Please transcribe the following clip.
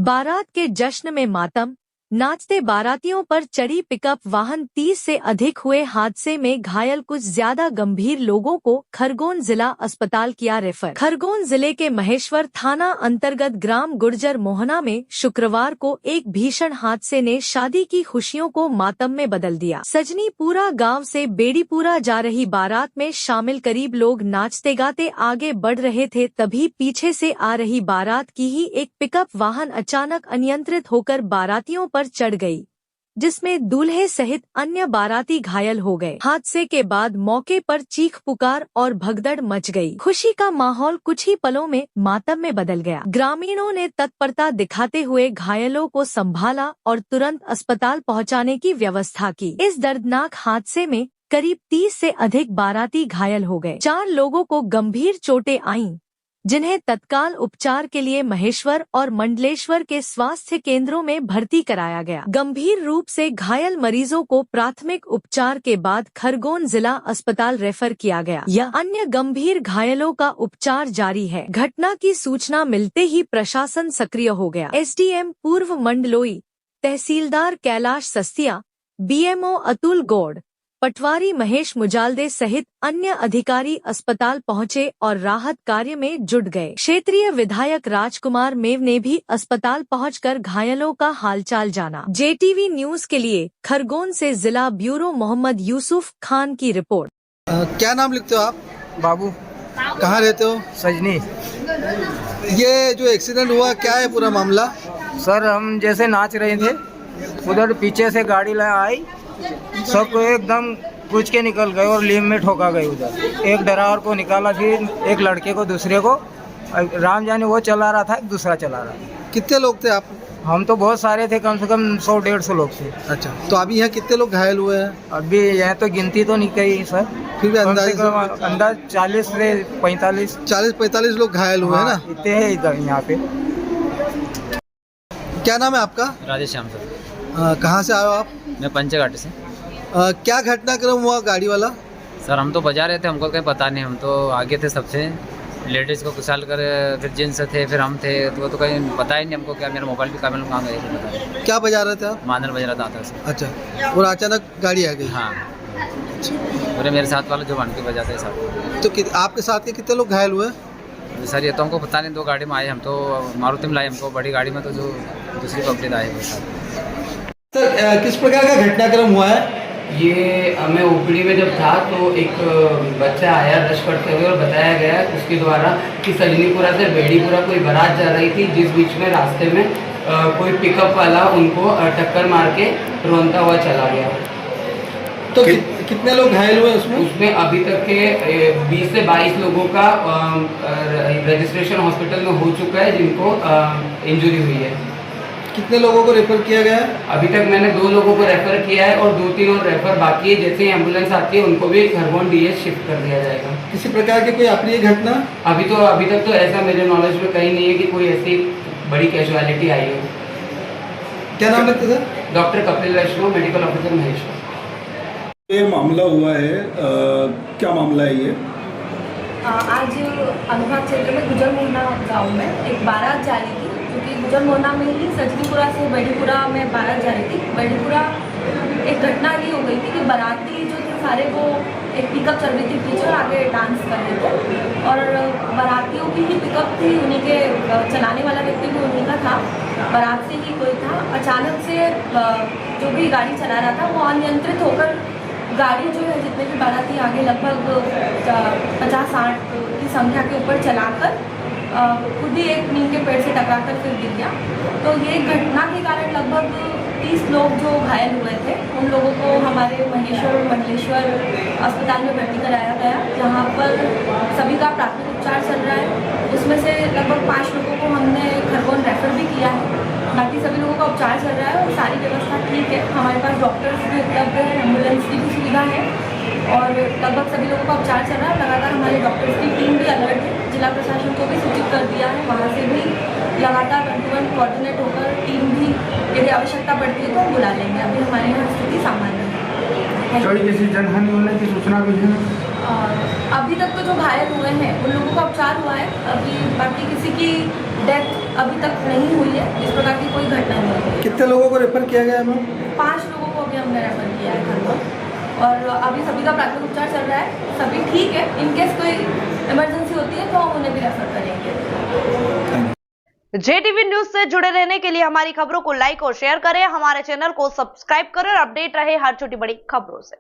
बारात के जश्न में मातम, नाचते बारातियों पर चढ़ी पिकअप वाहन 30 से अधिक हुए हादसे में घायल कुछ ज्यादा गंभीर लोगों को खरगोन जिला अस्पताल किया रेफर। खरगोन जिले के महेश्वर थाना अंतर्गत ग्राम गुर्जर मोहना में शुक्रवार को एक भीषण हादसे ने शादी की खुशियों को मातम में बदल दिया। सजनीपुरा गांव से बेड़ीपुरा जा रही बारात में शामिल करीब लोग नाचते गाते आगे बढ़ रहे थे, तभी पीछे से आ रही बारात की ही एक पिकअप वाहन अचानक अनियंत्रित होकर बारातियों पर चढ़ गई, जिसमें दूल्हे सहित अन्य बाराती घायल हो गए। हादसे के बाद मौके पर चीख पुकार और भगदड़ मच गई। खुशी का माहौल कुछ ही पलों में मातम में बदल गया। ग्रामीणों ने तत्परता दिखाते हुए घायलों को संभाला और तुरंत अस्पताल पहुंचाने की व्यवस्था की। इस दर्दनाक हादसे में करीब 30 से अधिक बाराती घायल हो गए। 4 लोगों को गंभीर चोटें आईं, जिन्हें तत्काल उपचार के लिए महेश्वर और मंडलेश्वर के स्वास्थ्य केंद्रों में भर्ती कराया गया। गंभीर रूप से घायल मरीजों को प्राथमिक उपचार के बाद खरगोन जिला अस्पताल रेफर किया गया। यह अन्य गंभीर घायलों का उपचार जारी है। घटना की सूचना मिलते ही प्रशासन सक्रिय हो गया। एसडीएम पूर्व मंडलोई, तहसीलदार कैलाश सस्तिया, बीएमओ अतुल गौड़, पटवारी महेश मुजालदे सहित अन्य अधिकारी अस्पताल पहुंचे और राहत कार्य में जुट गए। क्षेत्रीय विधायक राजकुमार मेव ने भी अस्पताल पहुंचकर घायलों का हालचाल जाना। जेटीवी न्यूज के लिए खरगोन से जिला ब्यूरो मोहम्मद यूसुफ खान की रिपोर्ट। क्या नाम लिखते हो आप? बाबू। कहाँ रहते हो? सजनी। ये जो एक्सीडेंट हुआ क्या है पूरा मामला? सर हम जैसे नाच रहे थे, उधर पीछे से गाड़ी आई, सबको एकदम कूच के निकल गए और लीम में ठोका गए। उधर एक ड्राइवर को निकाला, फिर एक लड़के को, दूसरे को, राम जाने वो चला रहा था, एक दूसरा चला रहा था। कितने लोग थे आप? हम तो बहुत सारे थे, कम से कम 100-150 लोग थे। अच्छा, तो अभी यहाँ कितने लोग घायल हुए हैं? अभी यहाँ तो गिनती तो नहीं कही सर, फिर भी अंदाज 40 से 45। 40-45 लोग घायल हुए हैं ना? इतने हैं इधर यहाँ पे। क्या नाम है आपका? राजेश श्याम सर। कहाँ से आए हो आप? मैं पंचघाटी से। क्या घटनाक्रम हुआ गाड़ी वाला? सर हम तो बजा रहे थे, हमको कहीं पता नहीं, हम तो आगे थे सबसे, लेडीज़ को कुशाल कर, फिर जेंट्स थे, फिर हम थे, तो वो तो कहीं पता ही नहीं हमको। क्या मेरा मोबाइल भी काबिल कहाँ गए थे पता नहीं। क्या बजा रहे थे आप? मादल बज रहा था सर। अच्छा, और अचानक गाड़ी आ गई? हाँ, पूरे मेरे साथ वाले जो घंटी बजाते हैं साथ। तो आपके साथ के कितने लोग घायल हुए? सर ये तो हमको पता नहीं, 2 गाड़ी में आए, हम तो मारुति में लाए हमको, बड़ी गाड़ी में तो जो दूसरी पब्लिक आए वो साथ। सर किस प्रकार का घटनाक्रम हुआ है? ये मैं ओपीडी में जब था तो एक बच्चा आया रश करते हुए और बताया गया उसके द्वारा कि सजनीपुरा से बेड़ीपुरा कोई बारात जा रही थी, जिस बीच में रास्ते में कोई पिकअप वाला उनको टक्कर मार के रोनता हुआ चला गया। तो कितने लोग घायल हुए उसमें? उसमें अभी तक के 20 से 22 लोगों का रजिस्ट्रेशन हॉस्पिटल में हो चुका है, जिनको इंजरी हुई है। कितने लोगों को रेफर किया गया है? अभी तक मैंने 2 लोगों को रेफर किया है और 2-3 और रेफर बाकी है। जैसे ही एम्बुलेंस आती है उनको भी खरगोन डीएस शिफ्ट कर दिया जाएगा। किसी प्रकार की कोई अप्रिय घटना? अभी तक तो ऐसा मेरे नॉलेज में कहीं नहीं है कि कोई ऐसी बड़ी कैजुअलिटी आई हो। क्या नाम लगता है? डॉक्टर कपिल वैष्णव, मेडिकल ऑफिसर महेश्वर। ये मामला हुआ है, क्या मामला है ये? आज अनुभाग क्षेत्र में गुजर मोहना गाँव में एक बारात जा रही थी, क्योंकि गुजर मोहना में ही सजनीपुरा से बेड़ीपुरा में बारात जा रही थी। बेड़ीपुरा एक घटना ये हो गई थी कि बाराती जो थे सारे वो एक पिकअप चल रही थी पीछे और आगे डांस कर रहे थे, और बारातियों की ही पिकअप थी, उन्हीं के चलाने वाला व्यक्ति भी उन्हीं का था, बारात से ही कोई था। अचानक से जो भी गाड़ी चला रहा था वो अनियंत्रित होकर गाड़ी जो है जितने भी बाराती आगे लगभग 50-60 की संख्या के ऊपर चलाकर खुद ही एक नीम के पेड़ से टकराकर फिर गिर गया। तो ये घटना के कारण लगभग 30 लोग जो घायल हुए थे उन लोगों को हमारे महेश्वर और मंडलेश्वर अस्पताल में भर्ती कराया गया, जहाँ पर सभी का प्राथमिक उपचार चल रहा है। उसमें से लगभग 5 लोगों को हमने खरगोन रेफर भी किया है, बाकी सभी लोगों का उपचार चल रहा है और सारी व्यवस्था ठीक है। हमारे पास डॉक्टर्स भी उपलब्ध है, एम्बुलेंस की भी सुविधा है और लगभग सभी लोगों का उपचार चल रहा है। लगातार हमारे डॉक्टर्स की टीम भी अलर्ट है, जिला प्रशासन को भी सूचित कर दिया है, वहाँ से भी लगातार 1-to-1 कोऑर्डिनेट होकर टीम भी यदि आवश्यकता पड़ती है तो हम बुला लेंगे। अभी हमारे यहाँ स्थिति सामान्य है। किसी जनहानि होने की सूचना भी है? अभी तक तो जो घायल हुए हैं उन लोगों का उपचार हुआ है, अभी बाकी किसी की डेथ अभी तक नहीं हुई है, इस प्रकार की कोई घटना नहीं हुई है। कितने लोगों को रेफर किया गया है मैम? 5 लोगों को अभी हमने रेफर किया है खरगोन और अभी सभी का प्राथमिक उपचार चल रहा है, सभी ठीक है। इनकेस कोई इमरजेंसी होती है तो हम उन्हें भी रेफर करेंगे। JTV न्यूज से जुड़े रहने के लिए हमारी खबरों को लाइक और शेयर करें, हमारे चैनल को सब्सक्राइब करें और अपडेट रहे हर छोटी बड़ी खबरों से।